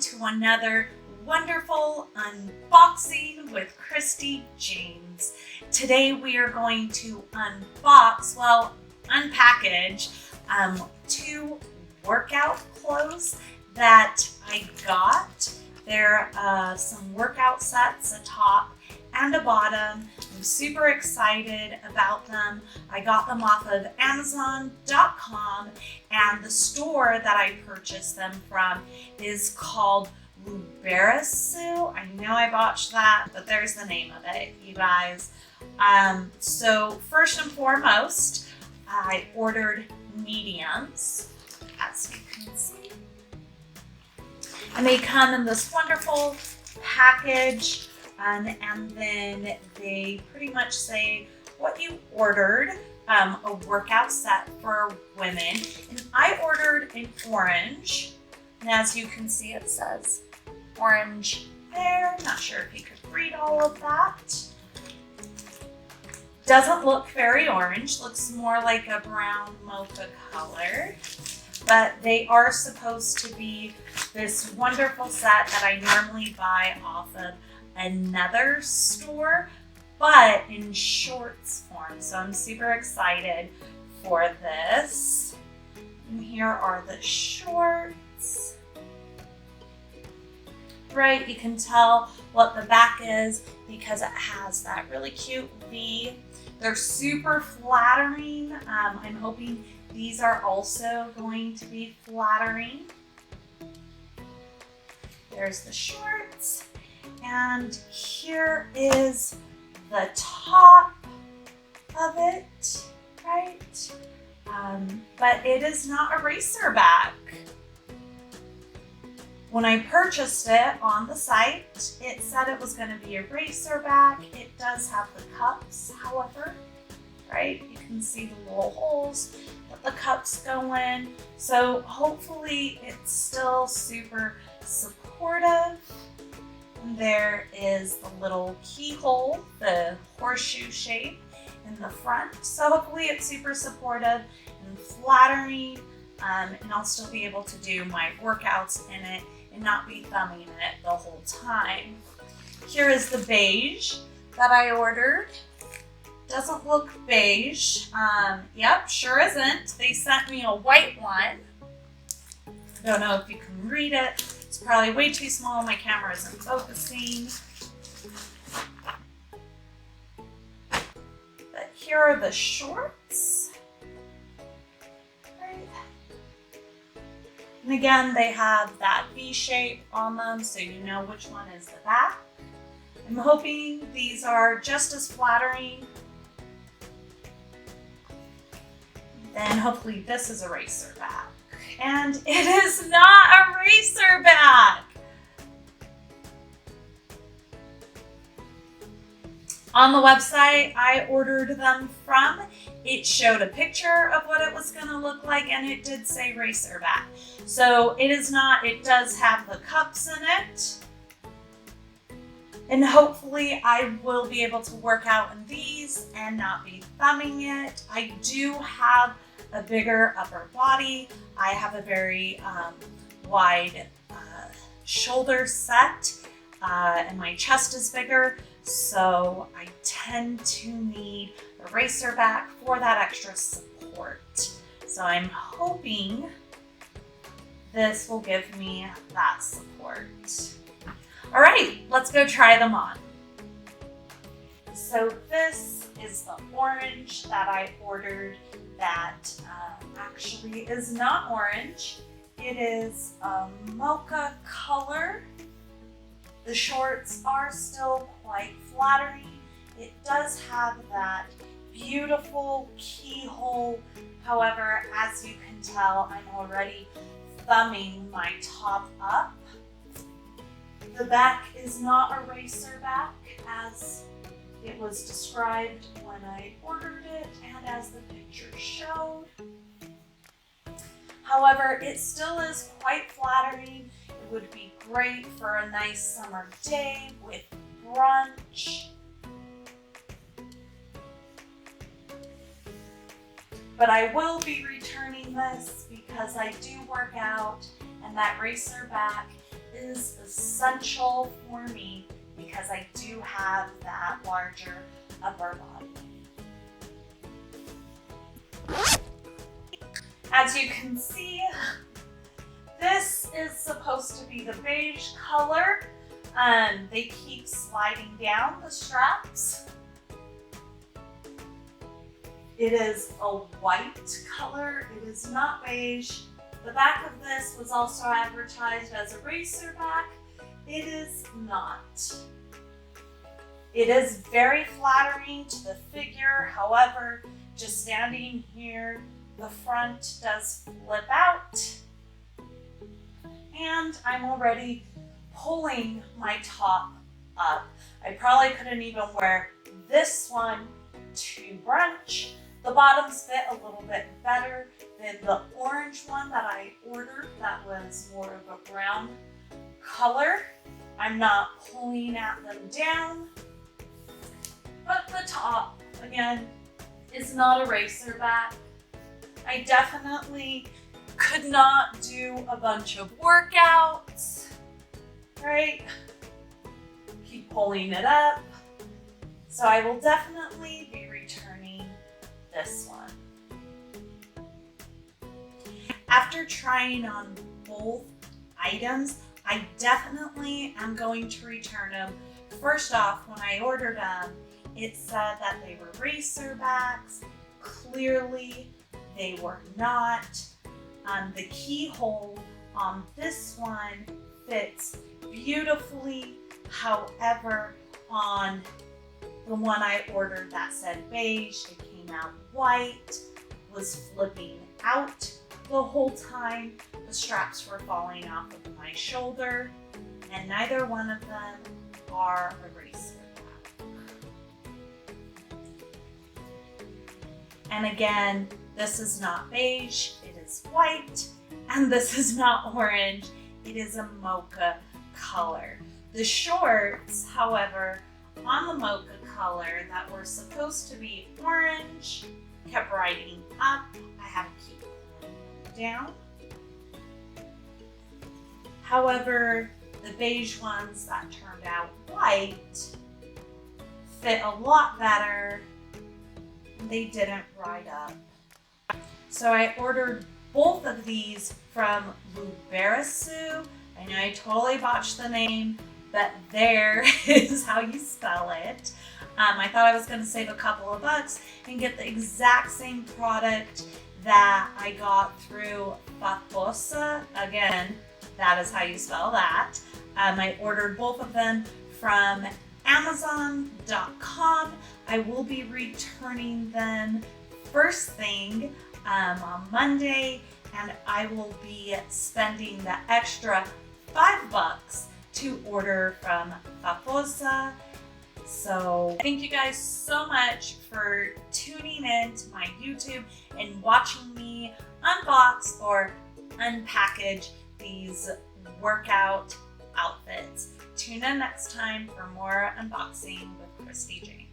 to another wonderful unboxing with Christy James. Today we are going to unpackage two workout clothes that I got. They're some workout sets, a top and a bottom. I'm super excited about them. I got them off of Amazon.com, and the store that I purchased them from is called Luberasu. I know I botched that, but there's the name of it, you guys. So first and foremost, I ordered mediums, as you can see. And they come in this wonderful package, and then they pretty much say what you ordered, a workout set for women. And I ordered an orange, and as you can see it says orange there. Not sure if you could read all of that. Doesn't look very orange, looks more like a brown mocha color. But they are supposed to be this wonderful set that I normally buy off of another store, but in shorts form. So I'm super excited for this. And here are the shorts. Right, you can tell what the back is because it has that really cute V. They're super flattering. I'm hoping these are also going to be flattering. There's the shorts. And here is the top of it, right? But it is not a racer back. When I purchased it on the site, it said it was going to be a racer back. It does have the cups, however, right? You can see the little holes that the cups go in. So hopefully it's still super supportive. And there is the little keyhole, the horseshoe shape in the front. So hopefully it's super supportive and flattering, and I'll still be able to do my workouts in it and not be thumbing it the whole time. Here is the beige that I ordered. Doesn't look beige. Yep, sure isn't. They sent me a white one. Don't know if you can read it. It's probably way too small. My camera isn't focusing. But here are the shorts. Right. And again, they have that V shape on them, so you know which one is the back. I'm hoping these are just as flattering. Then hopefully this is a racer back. And it is not a racer back. On the website I ordered them from, it showed a picture of what it was going to look like, and it did say racer back. So it is not, it does have the cups in it. And hopefully I will be able to work out in these and not be thumbing it. I do have a bigger upper body. I have a very wide shoulder set, and my chest is bigger, so I tend to need the racer back for that extra support. So I'm hoping this will give me that support. All right, let's go try them on. So this is the orange that I ordered that actually is not orange. It is a mocha color. The shorts are still quite flattering. It does have that beautiful keyhole. However, as you can tell, I'm already thumbing my top up. The back is not a racer back as it was described when I ordered it and as the picture showed. However, it still is quite flattering. It would be great for a nice summer day with brunch. But I will be returning this because I do work out, and that racer back is essential for me because I do have that larger upper body. As you can see, this is supposed to be the beige color. They keep sliding down the straps. It is a white color. It is not beige. The back of this was also advertised as a racer back. It is not. It is very flattering to the figure. However, just standing here, the front does flip out. And I'm already pulling my top up. I probably couldn't even wear this one to brunch. The bottoms fit a little bit better than the orange one that I ordered that was more of a brown color. I'm not pulling at them down. But the top, again, is not a racer back. I definitely could not do a bunch of workouts, right? Keep pulling it up. So I will definitely be returning this one. After trying on both items, I definitely am going to return them. First off, when I ordered them, it said that they were racer backs. Clearly, they were not. The keyhole on this one fits beautifully. However, on the one I ordered that said beige, it came out white, was flipping out the whole time. The straps were falling off of my shoulder, and neither one of them are a racer back. And again, this is not beige, it is white, and this is not orange, it is a mocha color. The shorts, however, on the mocha color that were supposed to be orange, kept riding up. I had to keep pulling them down. However, the beige ones that turned out white fit a lot better. They didn't ride up. So I ordered both of these from Luberasu. I know I totally botched the name, but there is how you spell it. I thought I was going to save a couple of bucks and get the exact same product that I got through Fafosa. Again, that is how you spell that. I ordered both of them from Amazon.com. I will be returning them first thing on Monday, and I will be spending the extra $5 to order from Fafosa. So thank you guys so much for tuning in to my YouTube and watching me unbox or unpackage these workout outfits. Tune in next time for more unboxing with Christy Jane.